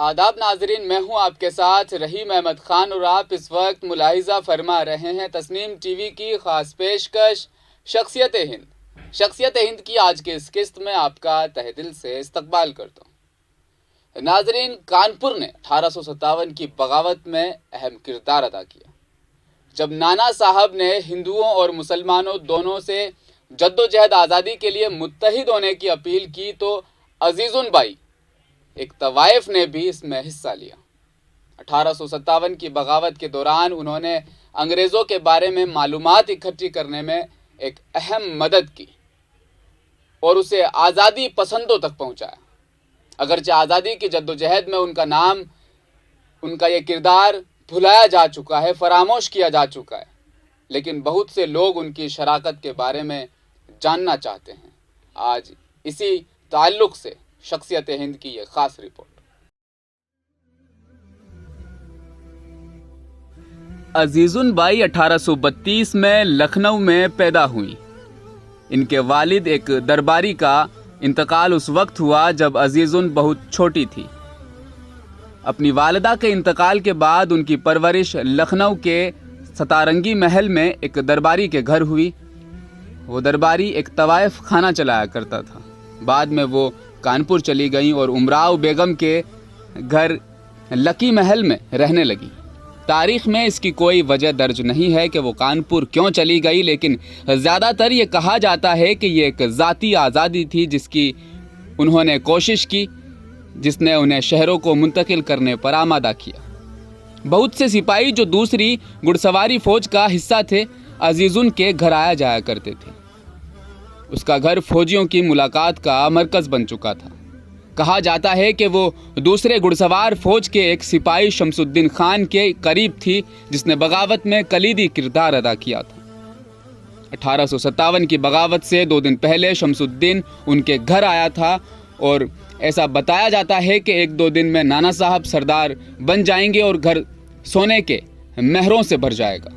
آداب ناظرین، میں ہوں آپ کے ساتھ رحیم احمد خان اور آپ اس وقت ملاحظہ فرما رہے ہیں تسنیم ٹی وی کی خاص پیشکش شخصیت ہند۔ شخصیت ہند کی آج کے اس قسط میں آپ کا تہہ دل سے استقبال کرتا ہوں۔ ناظرین، کانپور نے 1857 کی بغاوت میں اہم کردار ادا کیا، جب نانا صاحب نے ہندوؤں اور مسلمانوں دونوں سے جدوجہد آزادی کے لیے متحد ہونے کی اپیل کی تو عزیزن بائی ایک طوائف نے بھی اس میں حصہ لیا۔ 1857 کی بغاوت کے دوران انہوں نے انگریزوں کے بارے میں معلومات اکٹھی کرنے میں ایک اہم مدد کی اور اسے آزادی پسندوں تک پہنچایا۔ اگرچہ آزادی کی جدوجہد میں ان کا نام، ان کا یہ کردار بھلایا جا چکا ہے، فراموش کیا جا چکا ہے، لیکن بہت سے لوگ ان کی شراکت کے بارے میں جاننا چاہتے ہیں۔ آج اسی تعلق سے شخصیت ہند کی یہ خاص رپورٹ۔ عزیزن بائی 1832 میں لکھنؤ میں پیدا ہوئیں۔ ان کے والد ایک درباری کا انتقال اس وقت ہوا جب عزیزن بہت چھوٹی تھی۔ اپنی والدہ کے انتقال کے بعد ان کی پرورش لکھنؤ کے ستارنگی محل میں ایک درباری کے گھر ہوئی۔ وہ درباری ایک طوائف خانہ چلایا کرتا تھا۔ بعد میں وہ کانپور چلی گئیں اور امراؤ بیگم کے گھر لکی محل میں رہنے لگی۔ تاریخ میں اس کی کوئی وجہ درج نہیں ہے کہ وہ کانپور کیوں چلی گئی، لیکن زیادہ تر یہ کہا جاتا ہے کہ یہ ایک ذاتی آزادی تھی جس کی انہوں نے کوشش کی، جس نے انہیں شہروں کو منتقل کرنے پر آمادہ کیا۔ بہت سے سپاہی جو دوسری گھڑ سواری فوج کا حصہ تھے، عزیزن کے گھر آیا جایا کرتے تھے۔ اس کا گھر فوجیوں کی ملاقات کا مرکز بن چکا تھا۔ کہا جاتا ہے کہ وہ دوسرے گھڑ سوار فوج کے ایک سپاہی شمس الدین خان کے قریب تھی، جس نے بغاوت میں کلیدی کردار ادا کیا تھا۔ 1857 کی بغاوت سے 2 دن پہلے شمس الدین ان کے گھر آیا تھا اور ایسا بتایا جاتا ہے کہ 1-2 دن میں نانا صاحب سردار بن جائیں گے اور گھر سونے کے مہروں سے بھر جائے گا۔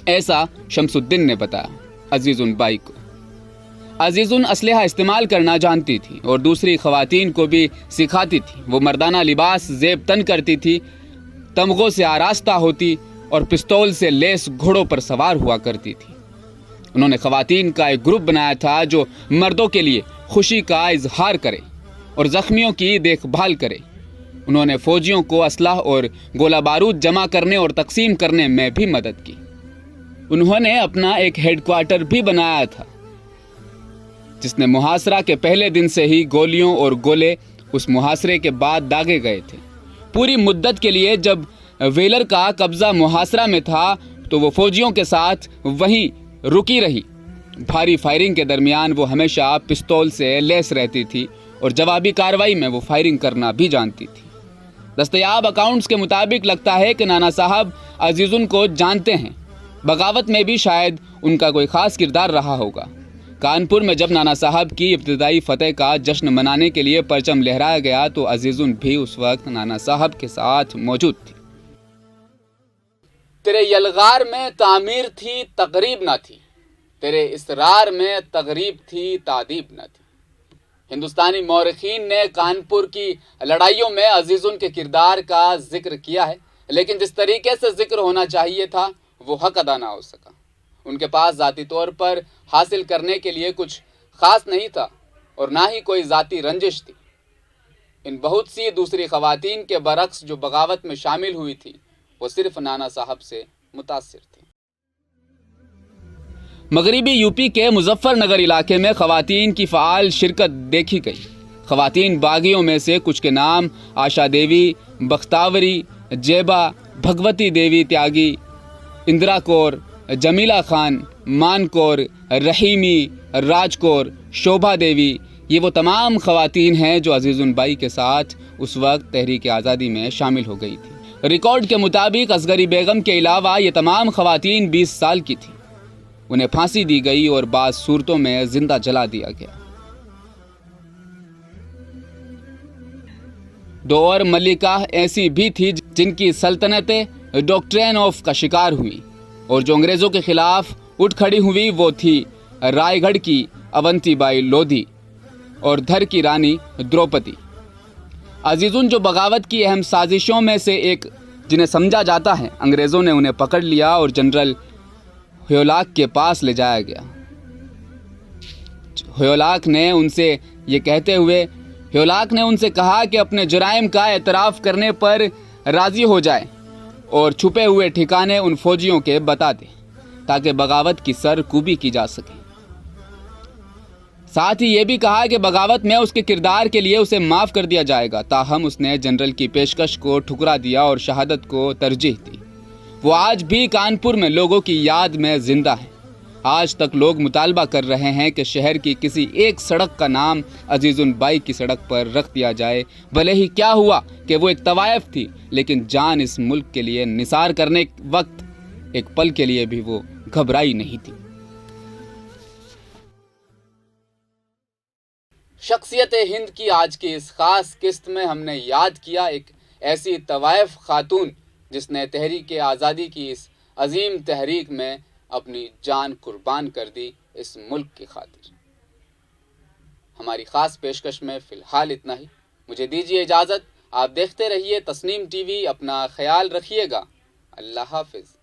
ایسا شمس الدین نے بتایا عزیزن بائی کو۔ عزیزن اسلحہ استعمال کرنا جانتی تھی اور دوسری خواتین کو بھی سکھاتی تھی۔ وہ مردانہ لباس زیب تن کرتی تھی، تمغوں سے آراستہ ہوتی اور پستول سے لیس گھوڑوں پر سوار ہوا کرتی تھی۔ انہوں نے خواتین کا ایک گروپ بنایا تھا جو مردوں کے لیے خوشی کا اظہار کرے اور زخمیوں کی دیکھ بھال کرے۔ انہوں نے فوجیوں کو اسلحہ اور گولہ بارود جمع کرنے اور تقسیم کرنے میں بھی مدد کی۔ انہوں نے اپنا ایک ہیڈ کوارٹر بھی بنایا تھا، جس نے محاصرہ کے پہلے دن سے ہی گولیوں اور گولے اس محاصرے کے بعد داغے گئے تھے۔ پوری مدت کے لیے جب ویلر کا قبضہ محاصرہ میں تھا تو وہ فوجیوں کے ساتھ وہیں رکی رہی۔ بھاری فائرنگ کے درمیان وہ ہمیشہ پستول سے لیس رہتی تھی اور جوابی کارروائی میں وہ فائرنگ کرنا بھی جانتی تھی۔ دستیاب اکاؤنٹس کے مطابق لگتا ہے کہ نانا صاحب عزیزن کو جانتے ہیں۔ بغاوت میں بھی شاید ان کا کوئی خاص کردار رہا ہوگا۔ کانپور میں جب نانا صاحب کی ابتدائی فتح کا جشن منانے کے لیے پرچم لہرایا گیا تو عزیزن بھی اس وقت نانا صاحب کے ساتھ موجود تھی۔ تیرے یلغار میں تعمیر تھی، تقریب نہ تھی، تیرے اسرار میں تغریب تھی، تادیب نہ تھی۔ ہندوستانی مورخین نے کانپور کی لڑائیوں میں عزیزن کے کردار کا ذکر کیا ہے، لیکن جس طریقے سے ذکر ہونا چاہیے تھا وہ حق ادا نہ ہو سکا۔ ان کے پاس ذاتی طور پر حاصل کرنے کے لیے کچھ خاص نہیں تھا اور نہ ہی کوئی ذاتی رنجش تھی۔ ان بہت سی دوسری خواتین کے برعکس جو بغاوت میں شامل ہوئی تھی، وہ صرف نانا صاحب سے متاثر تھی۔ مغربی یوپی کے مظفر نگر علاقے میں خواتین کی فعال شرکت دیکھی گئی۔ خواتین باغیوں میں سے کچھ کے نام آشا دیوی، بختاوری، جیبا، بھگوتی دیوی تیاگی، اندرا کور، جمیلہ خان، مان کور، رحیمی، راج کور، شوبھا دیوی، یہ وہ تمام خواتین ہیں جو عزیزن بائی کے ساتھ اس وقت تحریک آزادی میں شامل ہو گئی تھی۔ ریکارڈ کے مطابق اصغری بیگم کے علاوہ یہ تمام خواتین 20 سال کی تھیں۔ انہیں پھانسی دی گئی اور بعض صورتوں میں زندہ جلا دیا گیا۔ 2 اور ملکہ ایسی بھی تھی جن کی سلطنتیں ڈاکٹرین آف کا شکار ہوئی اور جو انگریزوں کے خلاف اٹھ کھڑی ہوئی وہ تھی رائے گڑھ کی اونتی بائی لودھی اور دھر کی رانی دروپدی۔ عزیزون، جو بغاوت کی اہم سازشوں میں سے ایک جنہیں سمجھا جاتا ہے، انگریزوں نے انہیں پکڑ لیا اور جنرل ہیولاک کے پاس لے جایا گیا۔ ہیولاک نے ان سے کہا کہ اپنے جرائم کا اعتراف کرنے پر راضی ہو جائے اور چھپے ہوئے ٹھکانے ان فوجیوں کے بتا دے تاکہ بغاوت کی سرکوبی کی جا سکے۔ ساتھ ہی یہ بھی کہا کہ بغاوت میں اس کے کردار کے لیے اسے معاف کر دیا جائے گا، تاہم اس نے جنرل کی پیشکش کو ٹھکرا دیا اور شہادت کو ترجیح دی۔ وہ آج بھی کانپور میں لوگوں کی یاد میں زندہ ہے۔ آج تک لوگ مطالبہ کر رہے ہیں کہ شہر کی کسی ایک سڑک کا نام عزیزن بائی کی سڑک پر رکھ دیا جائے۔ بھلے ہی کیا ہوا کہ وہ ایک طوائف تھی، لیکن جان اس ملک کے لیے نثار کرنے وقت ایک پل کے لیے بھی وہ گھبرائی نہیں تھی۔ شخصیت ہند کی آج کی اس خاص قسط میں ہم نے یاد کیا ایک ایسی طوائف خاتون جس نے تحریک آزادی کی اس عظیم تحریک میں اپنی جان قربان کر دی اس ملک کی خاطر۔ ہماری خاص پیشکش میں فی الحال اتنا ہی۔ مجھے دیجیے اجازت، آپ دیکھتے رہیے تسنیم ٹی وی، اپنا خیال رکھیے گا۔ اللہ حافظ۔